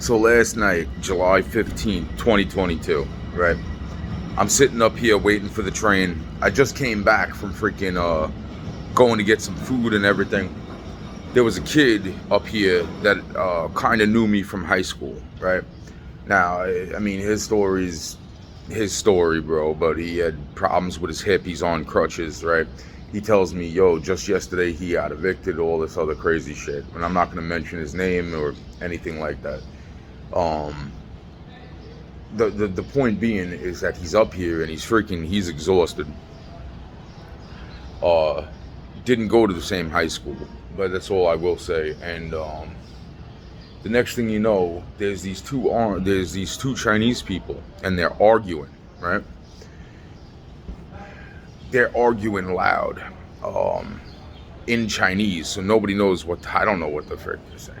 So last night, July 15th, 2022, right? I'm sitting up here waiting for the train. I just came back from freaking going to get some food and everything. There was a kid up here that kind of knew me from high school, right? Now, I mean, his story's his story, bro, but he had problems with his hip. He's on crutches, right? He tells me, yo, just yesterday he got evicted, all this other crazy shit. And I'm not going to mention his name or anything like that. Um, the point being is that he's up here and he's exhausted. Uh, didn't go to the same high school, but that's all I will say. And the next thing you know, there's these two Chinese people, and they're arguing, right? They're arguing loud, in Chinese, so nobody knows I don't know what the frick they're saying.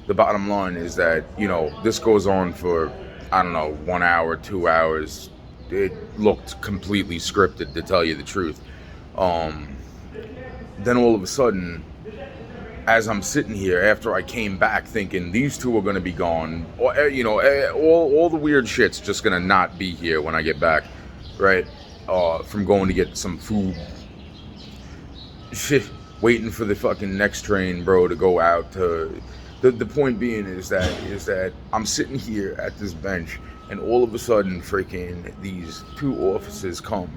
The bottom line is that, this goes on for, I don't know, 1 hour, 2 hours. It looked completely scripted, to tell you the truth. Then all of a sudden, as I'm sitting here, after I came back thinking these two are going to be gone, or, all the weird shit's just going to not be here when I get back, right? From going to get some food. Shit, waiting for the fucking next train, bro, to go out to... The point being is that I'm sitting here at this bench, and all of a sudden, freaking these two officers come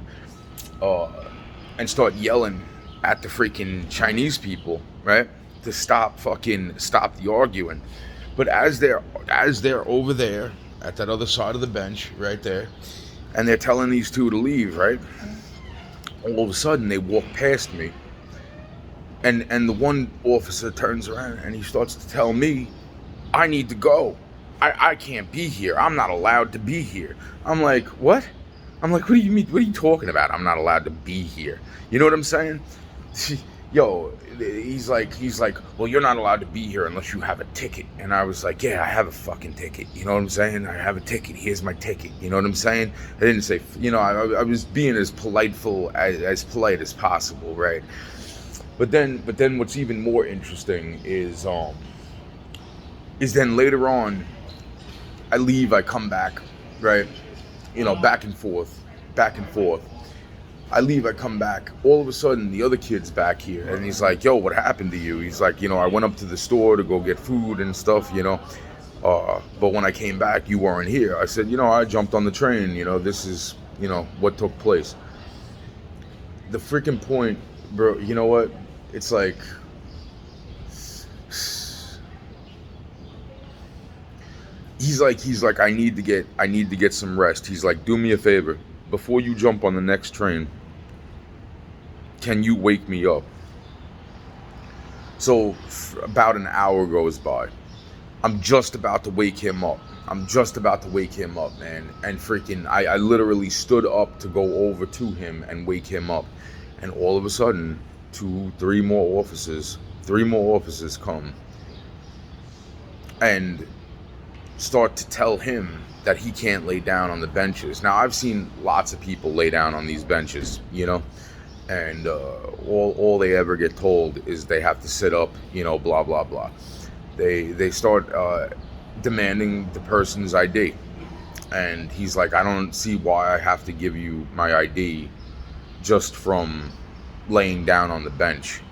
and start yelling at the freaking Chinese people, right, to stop the arguing. But as they're over there at that other side of the bench, right there, and they're telling these two to leave, right, all of a sudden they walk past me. And the one officer turns around and he starts to tell me, I need to go. I can't be here. I'm not allowed to be here. I'm like, what? I'm like, what do you mean? What are you talking about? I'm not allowed to be here. You know what I'm saying? Yo, he's like, well, you're not allowed to be here unless you have a ticket. And I was like, yeah, I have a fucking ticket. You know what I'm saying? I have a ticket. Here's my ticket. You know what I'm saying? I didn't say, I was being as polite as possible, right? But then what's even more interesting is then later on, I leave, I come back, right? Back and forth. I leave, I come back. All of a sudden, the other kid's back here, and he's like, yo, what happened to you? He's like, I went up to the store to go get food and stuff, but when I came back, you weren't here. I said, I jumped on the train, this is, what took place. The freaking point, bro, you know what? It's like, he's like, I need to get some rest. He's like, do me a favor, before you jump on the next train, can you wake me up? So about an hour goes by. I'm just about to wake him up, man. And freaking, I literally stood up to go over to him and wake him up. And all of a sudden, three more officers come and start to tell him that he can't lay down on the benches. Now, I've seen lots of people lay down on these benches, and all they ever get told is they have to sit up, blah, blah, blah. They start demanding the person's ID. And he's like, I don't see why I have to give you my ID just from laying down on the bench,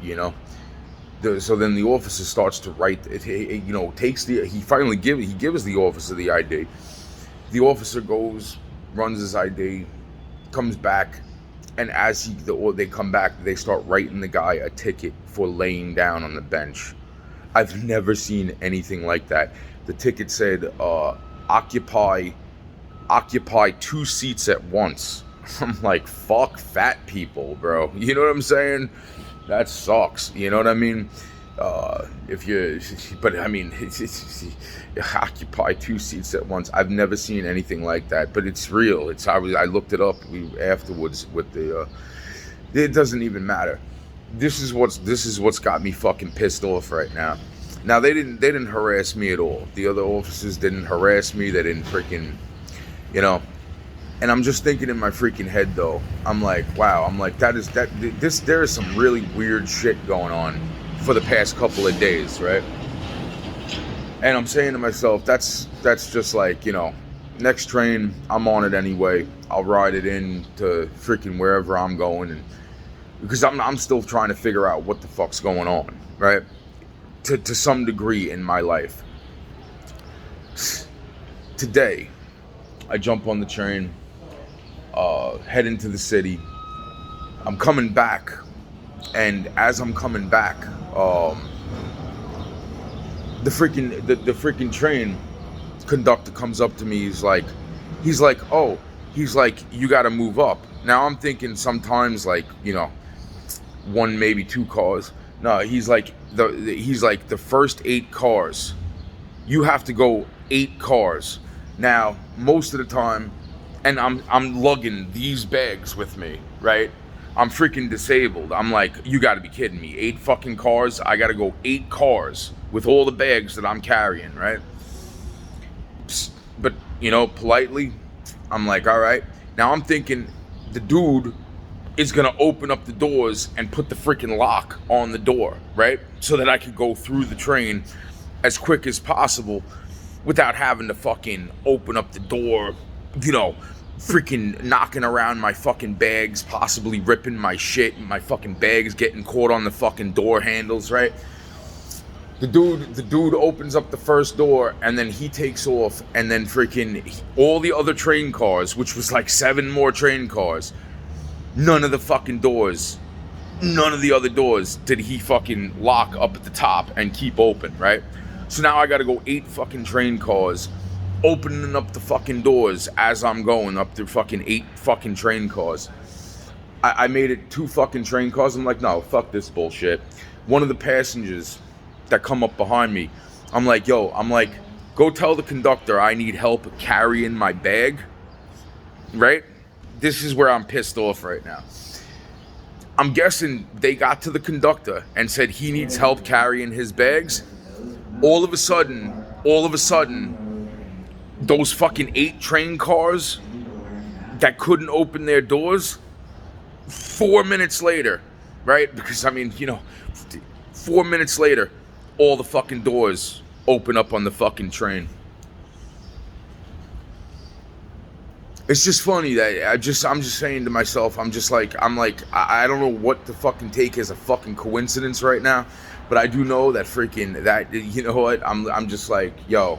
So then the officer starts to write, he gives the officer the ID. The officer goes, runs his ID, comes back, and as they come back, they start writing the guy a ticket for laying down on the bench. I've never seen anything like that. The ticket said, occupy 2 seats at once. I'm like, fuck fat people, bro. You know what I'm saying? That sucks. You know what I mean? Occupy 2 seats at once. I've never seen anything like that, but it's real. I looked it up afterwards with the. It doesn't even matter. This is what's got me fucking pissed off right now. Now they didn't harass me at all. The other officers didn't harass me. They didn't freaking, And I'm just thinking in my freaking head though. I'm like, wow. I'm like, there is some really weird shit going on for the past couple of days, right? And I'm saying to myself, that's just like, next train, I'm on it anyway. I'll ride it in to freaking wherever I'm going, and because I'm still trying to figure out what the fuck's going on, right? To some degree in my life. Today, I jump on the train, head into the city. I'm coming back, and as I'm coming back, the freaking train conductor comes up to me. He's like, you got to move up. Now I'm thinking sometimes like, one maybe two cars. No, he's like the first 8 cars. You have to go 8 cars. Now most of the time, and I'm lugging these bags with me, right? I'm freaking disabled. I'm like, you got to be kidding me. 8 fucking cars. I got to go 8 cars with all the bags that I'm carrying, right? But politely, I'm like, all right. Now I'm thinking the dude is gonna open up the doors and put the freaking lock on the door, right? So that I could go through the train as quick as possible without having to fucking open up the door, freaking knocking around my fucking bags, possibly ripping my shit, my fucking bags getting caught on the fucking door handles, right? The dude opens up the first door, and then he takes off, and then freaking all the other train cars, which was like 7 more train cars, none of the other doors did he fucking lock up at the top and keep open, right? So now I gotta go 8 fucking train cars, opening up the fucking doors as I'm going up to fucking 8 fucking train cars. I made it 2 fucking train cars. I'm like, no, fuck this bullshit. One of the passengers that come up behind me, I'm like, go tell the conductor I need help carrying my bag, right? This is where I'm pissed off right now. I'm guessing they got to the conductor and said he needs help carrying his bags. All of a sudden, those fucking 8 train cars that couldn't open their doors, 4 minutes later, right? Because 4 minutes later, all the fucking doors open up on the fucking train. It's just funny that I'm just saying to myself, I'm like, I don't know what to fucking take as a fucking coincidence right now, but I do know that freaking, that, you know what, I'm just like, yo,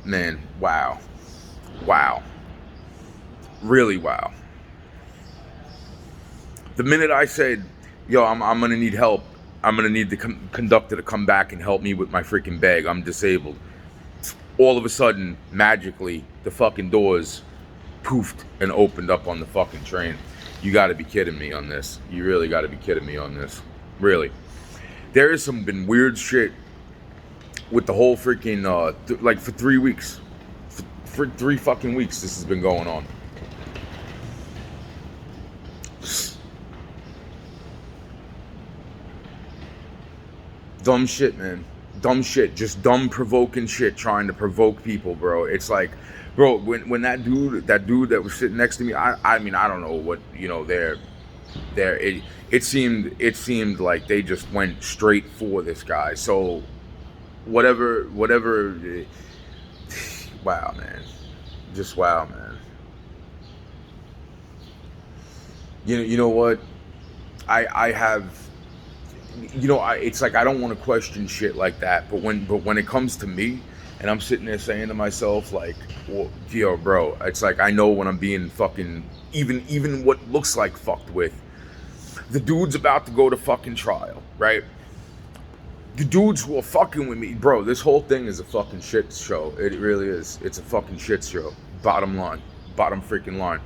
man, wow, really wow. The minute I said, yo, I'm gonna need help, I'm gonna need the conductor to come back and help me with my freaking bag, I'm disabled, all of a sudden, magically, the fucking doors poofed and opened up on the fucking train. You gotta be kidding me on this. You really gotta be kidding me on this. Really. There is some been weird shit with the whole freaking, like for 3 weeks. For 3 fucking weeks this has been going on. Dumb shit, man. Dumb shit. Just dumb provoking shit trying to provoke people, bro. It's like, bro, when that dude that was sitting next to me, I mean, I don't know what, it seemed like they just went straight for this guy. So whatever wow, man. Just wow, man. You know what? I have, it's like I don't want to question shit like that, but when it comes to me, and I'm sitting there saying to myself, like, well, yo, bro, it's like I know when I'm being fucking, even what looks like fucked with. The dude's about to go to fucking trial, right? The dudes who are fucking with me, bro, this whole thing is a fucking shit show. It really is. It's a fucking shit show. Bottom freaking line.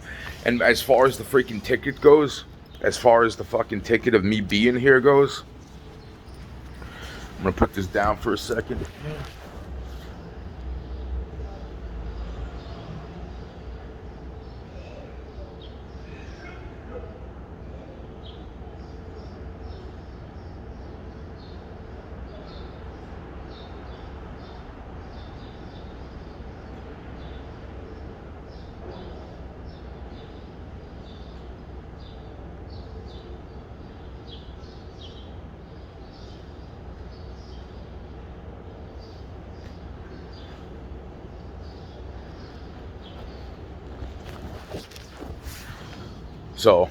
And as far as the freaking ticket goes, as far as the fucking ticket of me being here goes, I'm gonna put this down for a second. So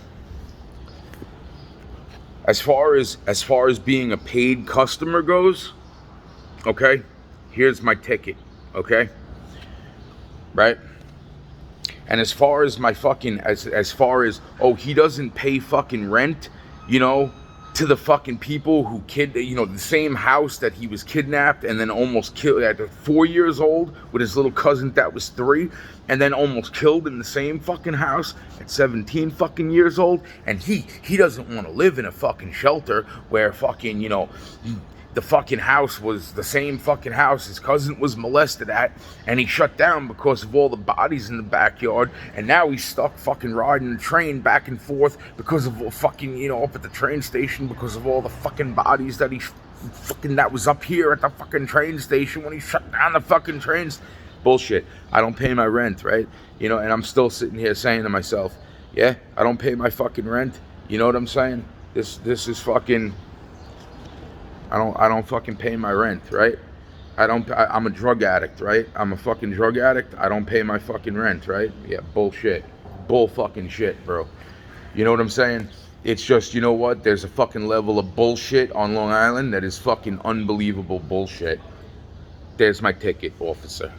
as far as being a paid customer goes, okay, here's my ticket, okay, right? And as far as my fucking, as far as, oh, he doesn't pay fucking rent, you know, to the fucking people who the same house that he was kidnapped and then almost killed at 4 years old with his little cousin that was 3, and then almost killed in the same fucking house at 17 fucking years old. And he doesn't want to live in a fucking shelter where fucking, the fucking house was the same fucking house his cousin was molested at, and he shut down because of all the bodies in the backyard, and now he's stuck fucking riding the train back and forth because of fucking, up at the train station because of all the fucking bodies that that was up here at the fucking train station when he shut down the fucking trains. Bullshit. I don't pay my rent, right? And I'm still sitting here saying to myself, yeah, I don't pay my fucking rent. You know what I'm saying? This is fucking... I don't fucking pay my rent, right? I'm a drug addict, right? I'm a fucking drug addict. I don't pay my fucking rent, right? Yeah, bullshit. Bull fucking shit, bro. You know what I'm saying? It's just, you know what? There's a fucking level of bullshit on Long Island that is fucking unbelievable bullshit. There's my ticket, officer.